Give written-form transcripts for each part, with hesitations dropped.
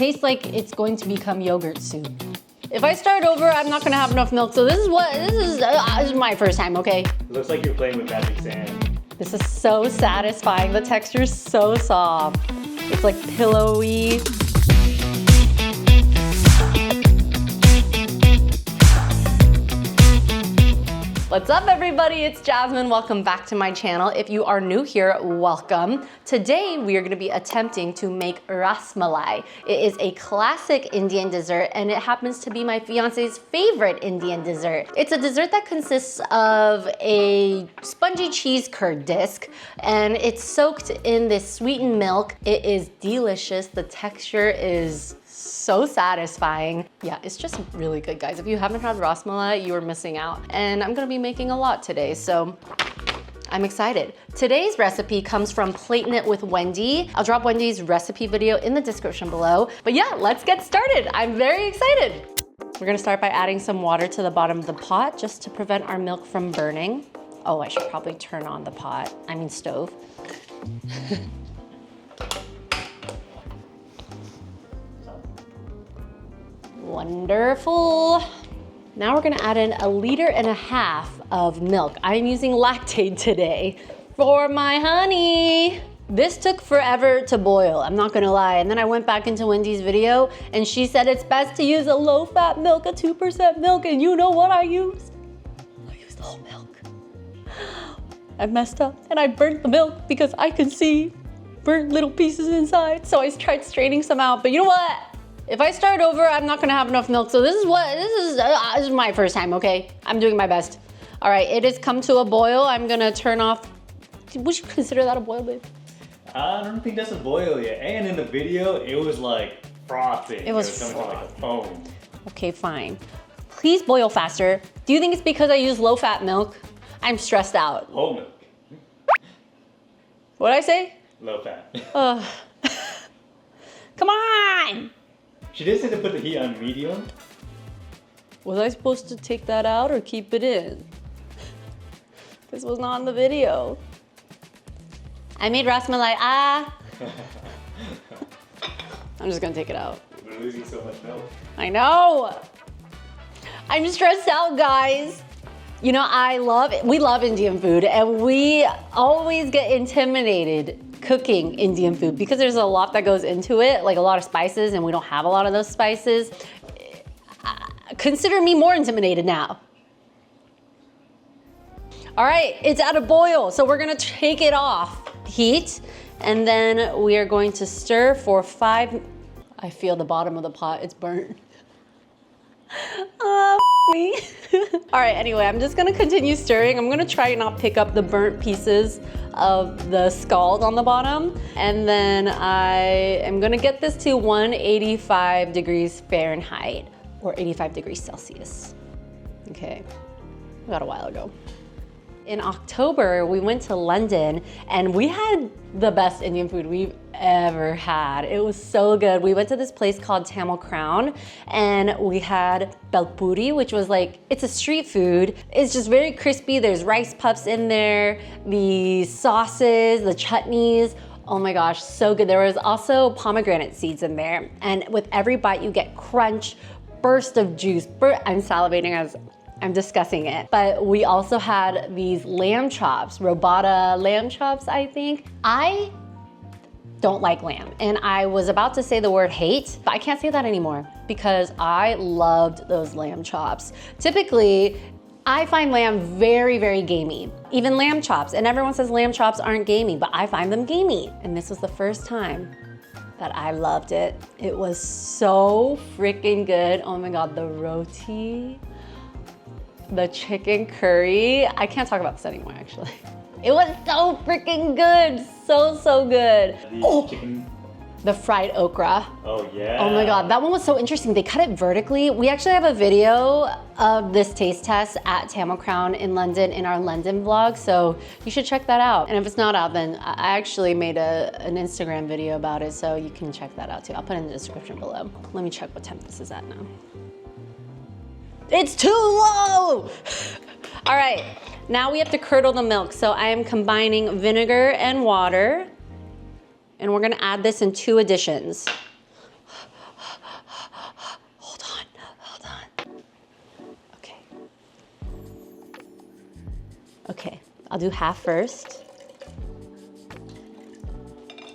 tastes like it's going to become yogurt soup. If I start over, I'm not gonna have enough milk. So this is my first time, okay? It looks like you're playing with magic sand. This is so satisfying. The texture is so soft. It's like pillowy. What's up everybody, it's Jasmine. Welcome back to my channel. If you are new here, welcome. Today we are gonna be attempting to make Rasmalai. It is a classic Indian dessert and it happens to be my fiance's favorite Indian dessert. It's a dessert that consists of a spongy cheese curd disc and it's soaked in this sweetened milk. It is delicious. The texture is so satisfying. Yeah, it's just really good, guys. If you haven't had Rasmalai, you are missing out. And I'm gonna be making a lot today, so I'm excited. Today's recipe comes from Platin It with Wendy. I'll drop Wendy's recipe video in the description below. But yeah, let's get started. I'm very excited. We're gonna start by adding some water to the bottom of the pot just to prevent our milk from burning. Oh, I should probably turn on the stove. Wonderful. Now we're gonna add in 1.5 liters of milk. I'm using lactate today for my honey. This took forever to boil, I'm not gonna lie. And then I went back into Wendy's video and she said it's best to use a low-fat milk, a 2% milk, and you know what I used? I used whole milk. I messed up and I burnt the milk because I could see burnt little pieces inside. So I tried straining some out, but you know what? If I start over, I'm not gonna have enough milk. So this is my first time, okay? I'm doing my best. All right, it has come to a boil. I'm gonna turn off. Would you consider that a boil, babe? I don't think that's a boil yet. And in the video, it was like frothing. It was coming to like a foam. Okay, fine. Please boil faster. Do you think it's because I use low-fat milk? I'm stressed out. Whole milk. What'd I say? Low fat. Come on! She did say to put the heat on medium. Was I supposed to take that out or keep it in? This was not in the video. I made Rasmalai. I'm just gonna take it out. We're losing so much milk. I know. I'm stressed out, guys. You know, we love Indian food and we always get intimidated cooking Indian food because there's a lot that goes into it, like a lot of spices, and we don't have a lot of those spices. Consider me more intimidated now. All right, it's at a boil, so we're gonna take it off heat, and then we are going to stir for 5. I feel the bottom of the pot, it's burnt. Me. All right, anyway, I'm just gonna continue stirring. I'm gonna try and not pick up the burnt pieces of the scald on the bottom. And then I am gonna get this to 185 degrees Fahrenheit or 85 degrees Celsius. Okay, about a while ago. In October, we went to London and we had the best Indian food we've ever had. It was so good. We went to this place called Tamil Crown and we had bel puri, which was like, it's a street food. It's just very crispy. There's rice puffs in there, the sauces, the chutneys. Oh my gosh, so good. There was also pomegranate seeds in there. And with every bite you get crunch, burst of juice. I'm salivating as I'm discussing it. But we also had these lamb chops, robata lamb chops, I think. I don't like lamb. And I was about to say the word hate, but I can't say that anymore because I loved those lamb chops. Typically, I find lamb very, very gamey. Even lamb chops. And everyone says lamb chops aren't gamey, but I find them gamey. And this was the first time that I loved it. It was so freaking good. Oh my God, the roti. The chicken curry. I can't talk about this anymore, actually. It was so freaking good. So good. The fried okra. Oh yeah. Oh my God, that one was so interesting. They cut it vertically. We actually have a video of this taste test at Tamil Crown in London in our London vlog, so you should check that out. And if it's not out, then I actually made an Instagram video about it, so you can check that out too. I'll put it in the description below. Let me check what temp this is at now. It's too low! All right, now we have to curdle the milk. So I am combining vinegar and water, and we're gonna add this in 2 additions. Okay, I'll do half first.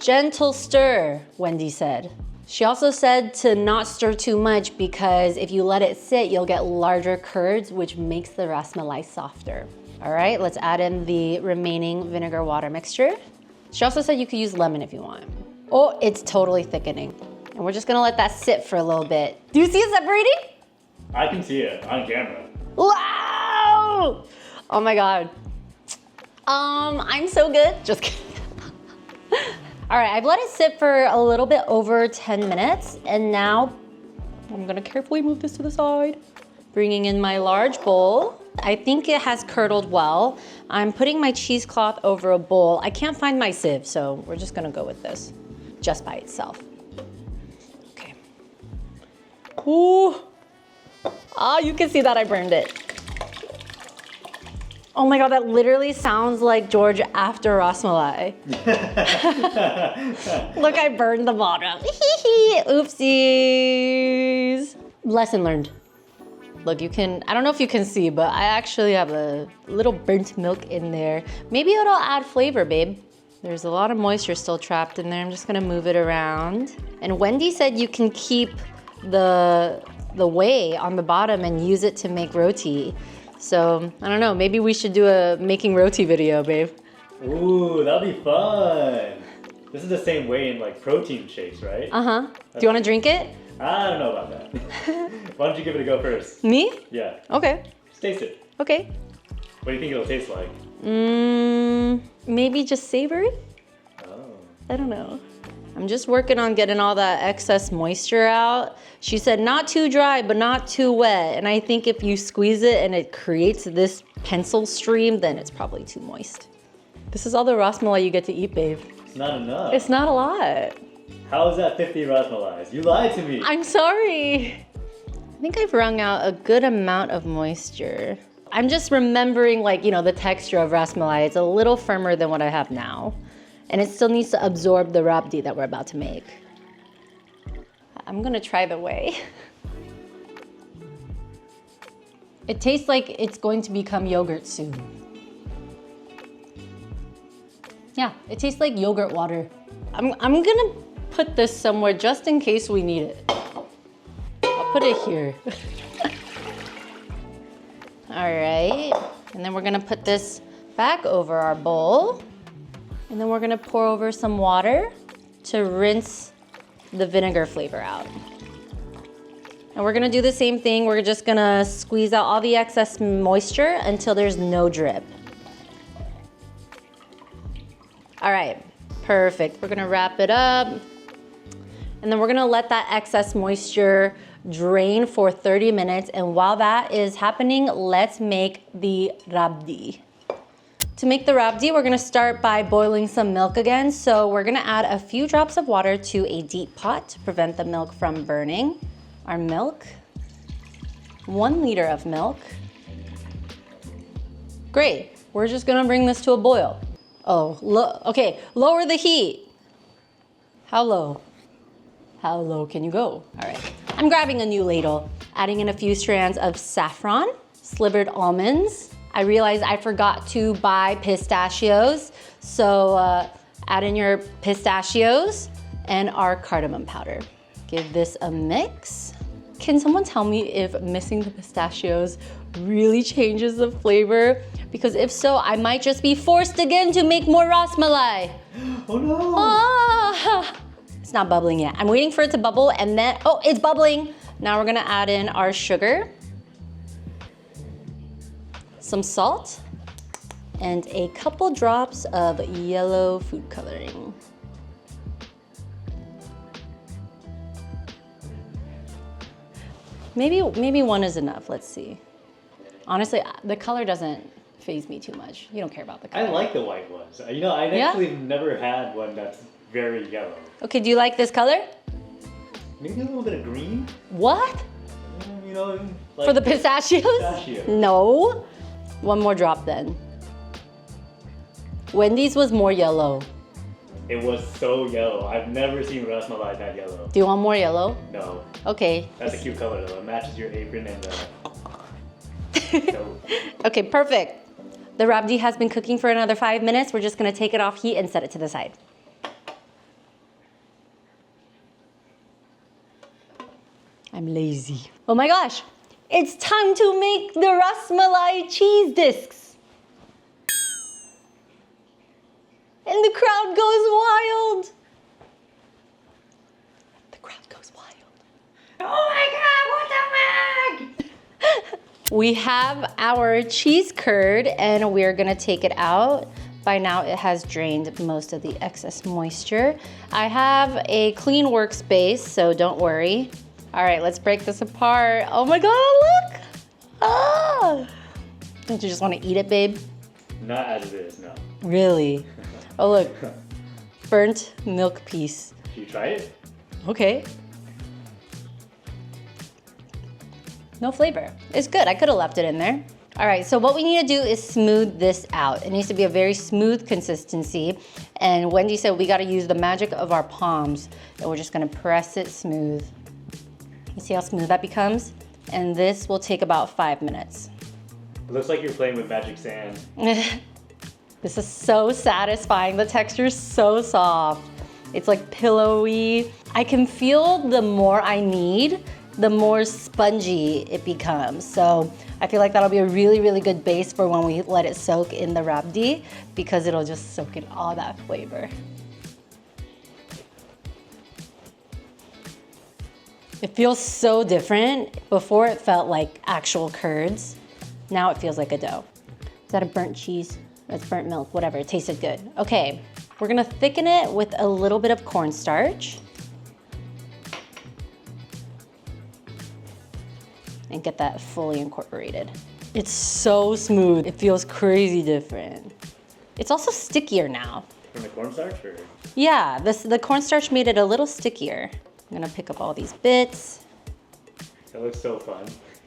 Gentle stir, Wendy said. She also said to not stir too much because if you let it sit, you'll get larger curds, which makes the rasmalai softer. All right, let's add in the remaining vinegar water mixture. She also said you could use lemon if you want. Oh, it's totally thickening. And we're just gonna let that sit for a little bit. Do you see it separating? I can see it on camera. Wow! Oh my God. I'm so good. Just kidding. All right, I've let it sit for a little bit over 10 minutes, and now I'm gonna carefully move this to the side. Bringing in my large bowl. I think it has curdled well. I'm putting my cheesecloth over a bowl. I can't find my sieve, so we're just gonna go with this, just by itself. Okay. Ooh. Ah, you can see that I burned it. Oh my God, that literally sounds like George after Rasmalai. Look, I burned the bottom. Oopsies. Lesson learned. Look, you can, I don't know if you can see, but I actually have a little burnt milk in there. Maybe it'll add flavor, babe. There's a lot of moisture still trapped in there. I'm just gonna move it around. And Wendy said you can keep the whey on the bottom and use it to make roti. So, I don't know, maybe we should do a making roti video, babe. Ooh, that'd be fun. This is the same way in like protein shakes, right? Uh-huh. Do you wanna drink it? I don't know about that. Why don't you give it a go first? Me? Yeah. Okay. Just taste it. Okay. What do you think it'll taste like? Maybe just savory? Oh. I don't know. I'm just working on getting all that excess moisture out. She said not too dry, but not too wet. And I think if you squeeze it and it creates this pencil stream, then it's probably too moist. This is all the rasmalai you get to eat, babe. It's not enough. It's not a lot. How is that 50 rasmalais? You lied to me. I'm sorry. I think I've wrung out a good amount of moisture. I'm just remembering, like, you know, the texture of rasmalai. It's a little firmer than what I have now. And it still needs to absorb the rabdi that we're about to make. I'm gonna try the whey. It tastes like it's going to become yogurt soon. Yeah, it tastes like yogurt water. I'm gonna put this somewhere just in case we need it. I'll put it here. All right, and then we're gonna put this back over our bowl. And then we're gonna pour over some water to rinse the vinegar flavor out. And we're gonna do the same thing. We're just gonna squeeze out all the excess moisture until there's no drip. All right, perfect. We're gonna wrap it up. And then we're gonna let that excess moisture drain for 30 minutes. And while that is happening, let's make the rabdi. To make the rabdi, we're gonna start by boiling some milk again. So we're gonna add a few drops of water to a deep pot to prevent the milk from burning. Our milk, 1 liter of milk. Great, we're just gonna bring this to a boil. Oh, okay, lower the heat. How low? How low can you go? All right, I'm grabbing a new ladle, adding in a few strands of saffron, slivered almonds. I realized I forgot to buy pistachios, so add in your pistachios and our cardamom powder. Give this a mix. Can someone tell me if missing the pistachios really changes the flavor? Because if so, I might just be forced again to make more rasmalai. Oh no! Ah, it's not bubbling yet. I'm waiting for it to bubble and then, oh, it's bubbling. Now we're gonna add in our sugar, some salt, and a couple drops of yellow food coloring. Maybe 1 is enough, let's see. Honestly, the color doesn't faze me too much. You don't care about the color. I like the white ones. You know, I've actually never had one that's very yellow. Okay, do you like this color? Maybe a little bit of green? What? You know, like For the pistachios? Pistachio. No. 1 more drop then. Wendy's was more yellow. It was so yellow. I've never seen rasmalai that yellow. Do you want more yellow? No. Okay. That's a cute color though. It matches your apron and no. Okay, perfect. The rabdi has been cooking for another 5 minutes. We're just gonna take it off heat and set it to the side. I'm lazy. Oh my gosh, it's time to make the Rasmalai cheese discs. And the crowd goes wild. The crowd goes wild. Oh my God, what the heck? We have our cheese curd and we're gonna take it out. By now it has drained most of the excess moisture. I have a clean workspace, so don't worry. All right, let's break this apart. Oh my God, look! Ah! Don't you just wanna eat it, babe? Not as it is, no. Really? Oh look, burnt milk piece. Should you try it? Okay. No flavor. It's good. I could have left it in there. All right, so what we need to do is smooth this out. It needs to be a very smooth consistency. And Wendy said we got to use the magic of our palms. And we're just going to press it smooth. You see how smooth that becomes? And this will take about 5 minutes. It looks like you're playing with magic sand. This is so satisfying. The texture is so soft. It's like pillowy. I can feel the more I knead, the more spongy it becomes. So I feel like that'll be a really, really good base for when we let it soak in the rabdi because it'll just soak in all that flavor. It feels so different. Before it felt like actual curds. Now it feels like a dough. Is that a burnt cheese? That's burnt milk, whatever, it tasted good. Okay, we're gonna thicken it with a little bit of cornstarch. And get that fully incorporated. It's so smooth. It feels crazy different. It's also stickier now. From the cornstarch, or? Yeah, the cornstarch made it a little stickier. I'm gonna pick up all these bits. That looks so fun.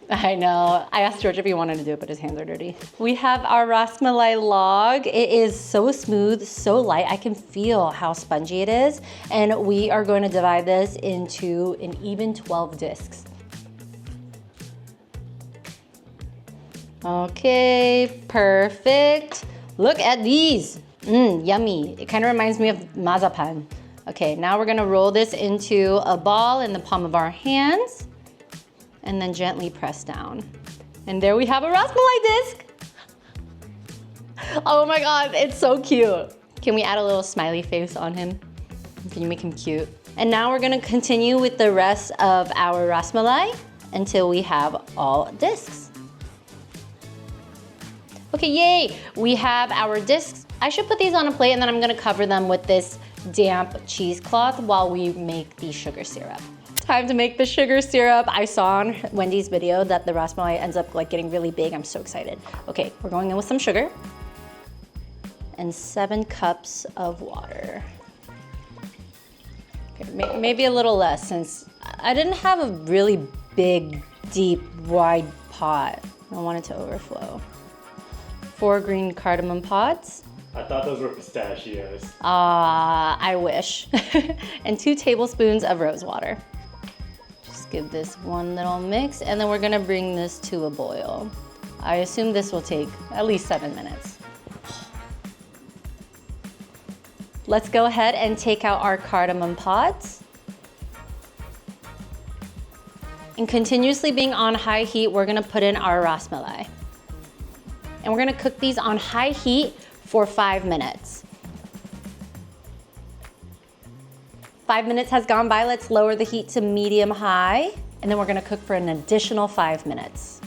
I know. I asked George if he wanted to do it, but his hands are dirty. We have our Rasmalai log. It is so smooth, so light. I can feel how spongy it is. And we are going to divide this into an even 12 discs. Okay, perfect. Look at these. Yummy. It kind of reminds me of mazapan. Okay, now we're gonna roll this into a ball in the palm of our hands and then gently press down. And there we have a Rasmalai disc. Oh my God, it's so cute. Can we add a little smiley face on him? Can you make him cute? And now we're gonna continue with the rest of our Rasmalai until we have all discs. Okay, yay! We have our discs. I should put these on a plate and then I'm gonna cover them with this damp cheesecloth while we make the sugar syrup. Time to make the sugar syrup. I saw on Wendy's video that the Rasmalai ends up like getting really big. I'm so excited. Okay, we're going in with some sugar and 7 cups of water. Okay, maybe a little less since I didn't have a really big, deep, wide pot. I want it to overflow. 4 green cardamom pods. I thought those were pistachios. I wish. And 2 tablespoons of rose water. Just give this one little mix and then we're gonna bring this to a boil. I assume this will take at least 7 minutes. Let's go ahead and take out our cardamom pods. And continuously being on high heat, we're gonna put in our Rasmalai. And we're gonna cook these on high heat for 5 minutes. 5 minutes has gone by. Let's lower the heat to medium high. And then we're gonna cook for an additional 5 minutes.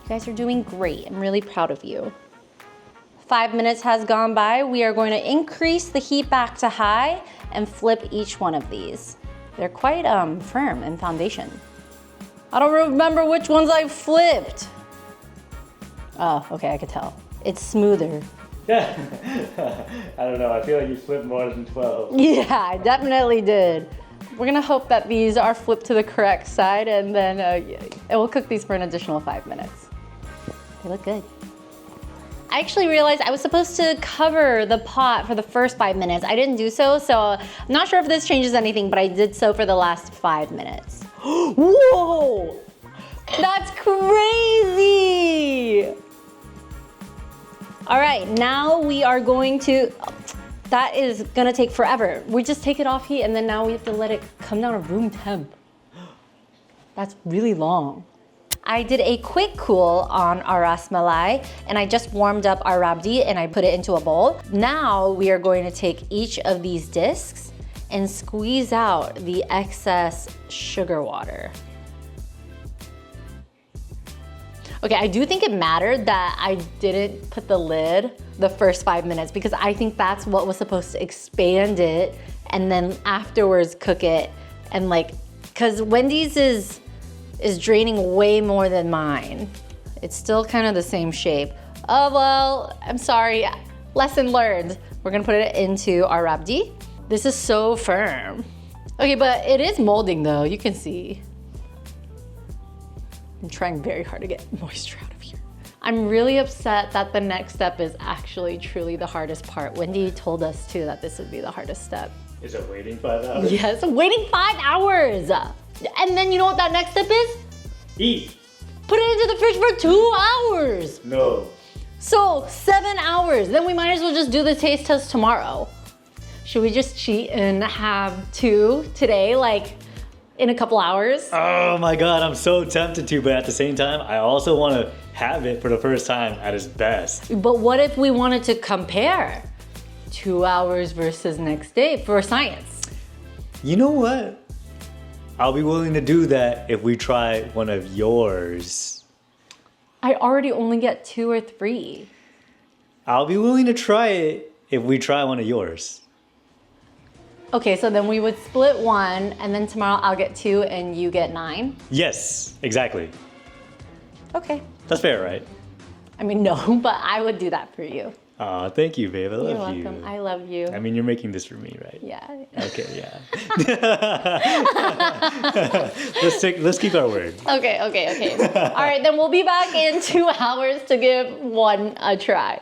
You guys are doing great. I'm really proud of you. 5 minutes has gone by. We are going to increase the heat back to high and flip each one of these. They're quite firm in foundation. I don't remember which ones I flipped. Oh, okay, I could tell. It's smoother. I don't know, I feel like you flipped more than 12. Yeah, I definitely did. We're gonna hope that these are flipped to the correct side and then we'll cook these for an additional 5 minutes. They look good. I actually realized I was supposed to cover the pot for the first 5 minutes. I didn't do so, so I'm not sure if this changes anything, but I did so for the last 5 minutes. Whoa! That's crazy! All right, now we are going to, that is gonna take forever. We just take it off heat and then now we have to let it come down to room temp. That's really long. I did a quick cool on our rasmalai and I just warmed up our rabdi and I put it into a bowl. Now we are going to take each of these discs and squeeze out the excess sugar water. Okay, I do think it mattered that I didn't put the lid the first 5 minutes because I think that's what was supposed to expand it and then afterwards cook it and like, cause Wendy's is draining way more than mine. It's still kind of the same shape. Oh, well, I'm sorry, lesson learned. We're gonna put it into our rabdi. This is so firm. Okay, but it is molding though, you can see. I'm trying very hard to get moisture out of here. I'm really upset that the next step is actually truly the hardest part. Wendy told us too that this would be the hardest step. Is it waiting 5 hours? Yes, waiting 5 hours. And then you know what that next step is? Eat. Put it into the fridge for 2 hours. No. So 7 hours. Then we might as well just do the taste test tomorrow. Should we just cheat and have 2 today, like in a couple hours? Oh my God, I'm so tempted to, but at the same time, I also want to have it for the first time at its best. But what if we wanted to compare 2 hours versus next day for science? You know what? I'll be willing to do that if we try one of yours. I already only get 2 or 3. I'll be willing to try it if we try one of yours. Okay, so then we would split 1 and then tomorrow I'll get 2 and you get 9. Yes, exactly. Okay. That's fair, right? I mean, no, but I would do that for you. Aw, thank you, babe. I love You're welcome. you. I love you. I mean, you're making this for me, right? Yeah. Okay, yeah. Let's keep our word. Okay. All right, then we'll be back in 2 hours to give 1 a try.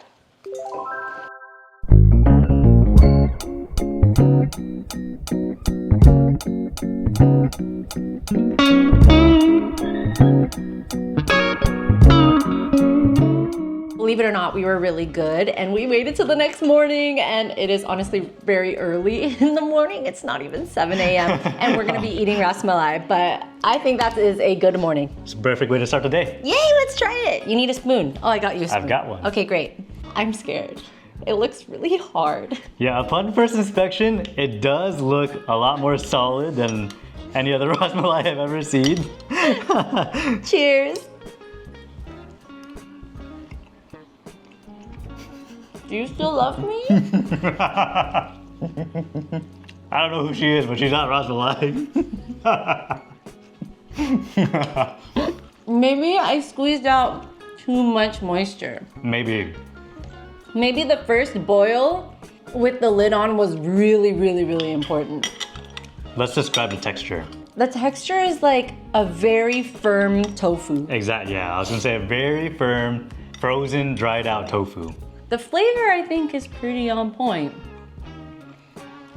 Believe it or not, we were really good and we waited till the next morning and it is honestly very early in the morning. It's not even 7 a.m. and we're gonna be eating rasmalai, but I think that is a good morning. It's a perfect way to start the day. Yay, let's try it. You need a spoon. Oh, I got you a spoon. I've got one. Okay, great. I'm scared. It looks really hard. Yeah, upon first inspection, it does look a lot more solid than any other rasmalai I've ever seen. Cheers. Do you still love me? I don't know who she is, but she's not Rasmalai. Maybe I squeezed out too much moisture. Maybe. Maybe the first boil with the lid on was really, really, really important. Let's describe the texture. The texture is like a very firm tofu. Exactly, yeah. I was gonna say a very firm, frozen, dried out tofu. The flavor, I think, is pretty on point.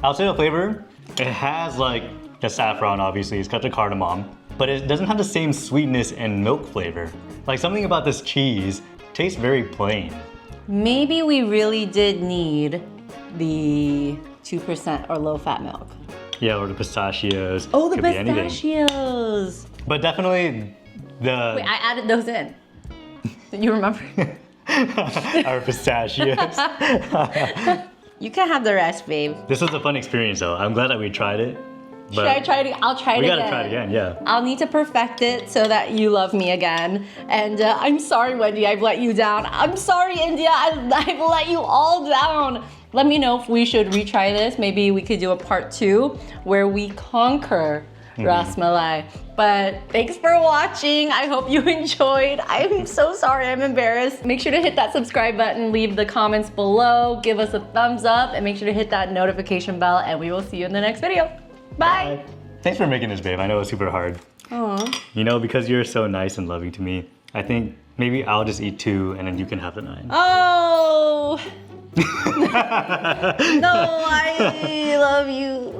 I'll say the flavor, it has like the saffron, obviously, it's got the cardamom, but it doesn't have the same sweetness and milk flavor. Like something about this cheese tastes very plain. Maybe we really did need the 2% or low-fat milk. Yeah, or the pistachios. Oh, the Could be anything. pistachios. But definitely the... Wait, I added those in. Do you remember? Our pistachios. You can have the rest, babe. This was a fun experience though. I'm glad that we tried it. Should I try it? I'll try it again. We gotta try it again, yeah. I'll need to perfect it so that you love me again. And I'm sorry, Wendy, I've let you down. I'm sorry, India, I've let you all down. Let me know if we should retry this. Maybe we could do a part 2 where we conquer Rasmalai. But thanks for watching. I hope you enjoyed. I'm so sorry, I'm embarrassed. Make sure to hit that subscribe button, leave the comments below, give us a thumbs up, and make sure to hit that notification bell, and we will see you in the next video. Bye. Thanks for making this, babe. I know it's super hard. Aww. You know, because you're so nice and loving to me, I think maybe I'll just eat 2 and then you can have the 9. Oh! No, I love you.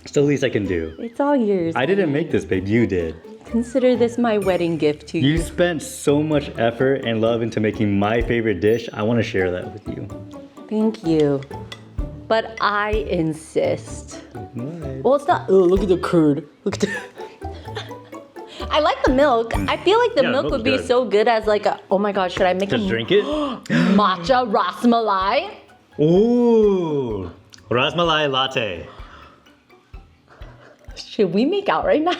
It's the least I can do. It's all yours. I didn't make this, babe. You did. Consider this my wedding gift to You you. spent so much effort and love into making my favorite dish. I want to share that with you. Thank you. But I insist. What? Well, it's not. Oh, look at the curd. Look at the. I like the milk. I feel like the Yeah, milk milk's would be good. so good as like a. Oh my god, should I make Just a drink it? matcha rasmalai? Ooh, Rasmalai latte. Should we make out right now?